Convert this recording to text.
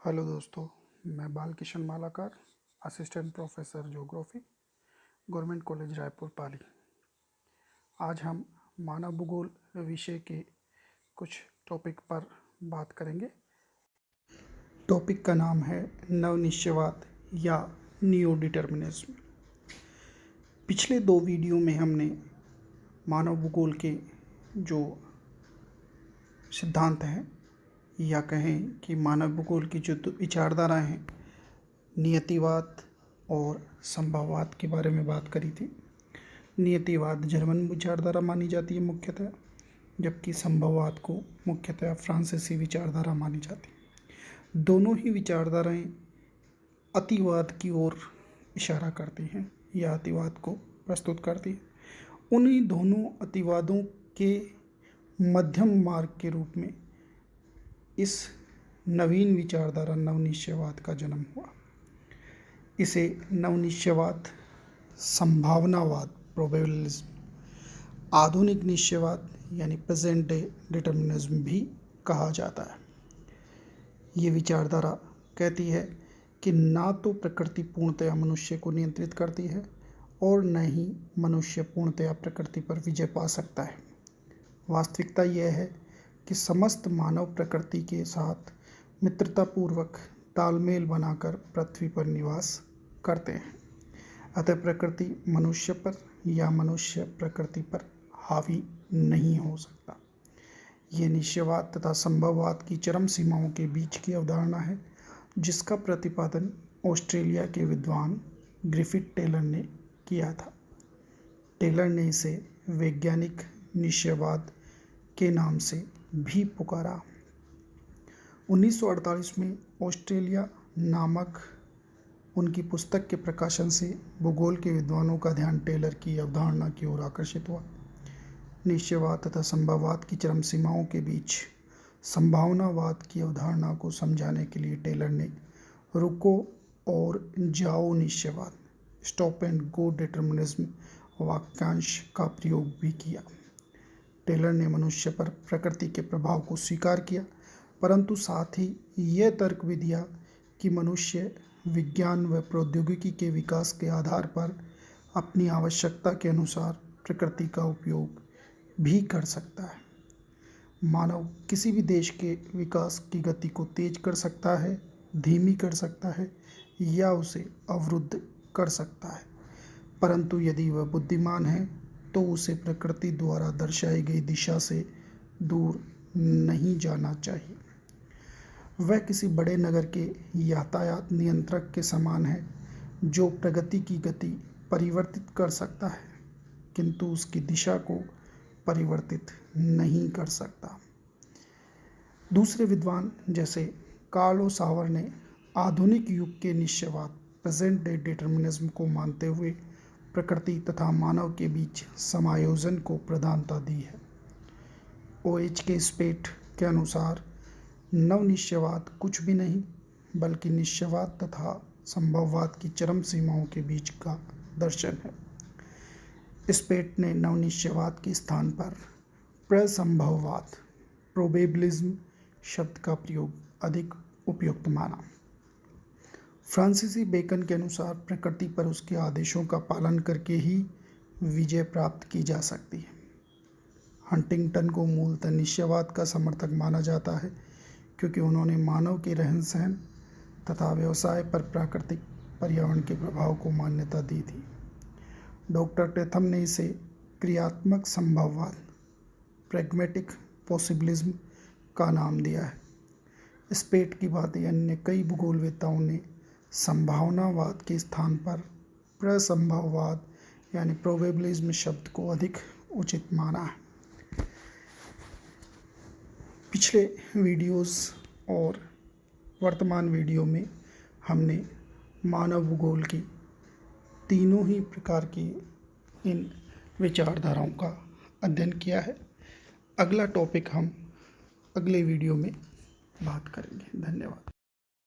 Hello दोस्तों, मैं Balkishan Malakar, assistant professor geography, government college Raipur Pali. आज हम मानव भूगोल विषय के कुछ टॉपिक पर बात करेंगे। टॉपिक का नाम है नवनिश्चयवाद या नियो डिटर्मिनिज्म। पिछले 2 वीडियो में हमने मानव भूगोल के जो सिद्धांत हैं या कहें कि मानव भूगोल की जो विचारधाराएं हैं, नियतिवाद और संभववाद के बारे में बात करी थी। नियतिवाद जर्मन विचारधारा मानी जाती है मुख्यतः, जबकि संभववाद को मुख्यतः फ्रांसीसी विचारधारा मानी जाती है। दोनों ही विचारधाराएं अतिवाद की ओर इशारा करती हैं या अतिवाद को प्रस्तुत करती हैं। उन्हीं दोनों अतिवादों के मध्यम मार्ग के रूप में इस नवीन विचारधारा नवनिश्चयवाद का जन्म हुआ। इसे नवनिश्चयवाद, संभावनावाद, प्रोबेबिलिज्म, आधुनिक निश्चयवाद यानी प्रेजेंट डे डिटर्मिनिज्म भी कहा जाता है। ये विचारधारा कहती है कि ना तो प्रकृति पूर्णतया मनुष्य को नियंत्रित करती है और न ही मनुष्य पूर्णतया प्रकृति पर विजय पा सकता है। वास्तविकता यह है कि समस्त मानव प्रकृति के साथ मित्रतापूर्वक तालमेल बनाकर पृथ्वी पर निवास करते हैं। अतः प्रकृति मनुष्य पर या मनुष्य प्रकृति पर हावी नहीं हो सकता। ये निश्चयवाद तथा संभववाद की चरम सीमाओं के बीच की अवधारणा है, जिसका प्रतिपादन ऑस्ट्रेलिया के विद्वान ग्रिफिथ टेलर ने किया था। टेलर ने इसे वैज्ञानिक निश्चयवाद के नाम से भी पुकारा। 1948 में ऑस्ट्रेलिया नामक उनकी पुस्तक के प्रकाशन से भूगोल के विद्वानों का ध्यान टेलर की अवधारणा की ओर आकर्षित हुआ। निश्चयवाद तथा संभववाद की चरम सीमाओं के बीच संभावनावाद की अवधारणा को समझाने के लिए टेलर ने रुको और जाओ निश्चयवाद, स्टॉप एंड गो डिटर्मिनिज्म वाक्यांश का प्रयोग भी किया। टेलर ने मनुष्य पर प्रकृति के प्रभाव को स्वीकार किया, परंतु साथ ही यह तर्क भी दिया कि मनुष्य विज्ञान व प्रौद्योगिकी के विकास के आधार पर अपनी आवश्यकता के अनुसार प्रकृति का उपयोग भी कर सकता है। मानव किसी भी देश के विकास की गति को तेज कर सकता है, धीमी कर सकता है या उसे अवरुद्ध कर सकता है, परंतु यदि वह बुद्धिमान है तो उसे प्रकृति द्वारा दर्शाई गई दिशा से दूर नहीं जाना चाहिए। वह किसी बड़े नगर के यातायात नियंत्रक के समान है, जो प्रगति की गति परिवर्तित कर सकता है किंतु उसकी दिशा को परिवर्तित नहीं कर सकता। दूसरे विद्वान जैसे कार्लो सावर ने आधुनिक युग के निश्चयवाद, प्रेजेंट डे डिटर्मिनिज्म को मानते हुए प्रकृति तथा मानव के बीच समायोजन को प्रधानता दी है। OH के स्पेट के अनुसार नवनिश्चयवाद कुछ भी नहीं बल्कि निश्चयवाद तथा संभववाद की चरम सीमाओं के बीच का दर्शन है। स्पेट ने नवनिश्चयवाद के स्थान पर प्रसंभववाद, प्रोबेबिलिज्म शब्द का प्रयोग अधिक उपयुक्त माना। फ्रांसीसी बेकन के अनुसार प्रकृति पर उसके आदेशों का पालन करके ही विजय प्राप्त की जा सकती है। हंटिंगटन को मूलतः निश्चयवाद का समर्थक माना जाता है, क्योंकि उन्होंने मानव के रहन सहन तथा व्यवसाय पर प्राकृतिक पर्यावरण के प्रभाव को मान्यता दी थी। डॉक्टर टेथम ने इसे क्रियात्मक संभववाद, प्रैग्मेटिक पॉसिबिलिज्म का नाम दिया है। स्पेट की भांति अन्य कई भूगोलवेत्ताओं ने संभावनावाद के स्थान पर प्रसंभववाद यानी प्रोबेबिलिज्म शब्द को अधिक उचित माना है। पिछले वीडियोस और वर्तमान वीडियो में हमने मानव भूगोल की तीनों ही प्रकार की इन विचारधाराओं का अध्ययन किया है। अगला टॉपिक हम अगले वीडियो में बात करेंगे। धन्यवाद।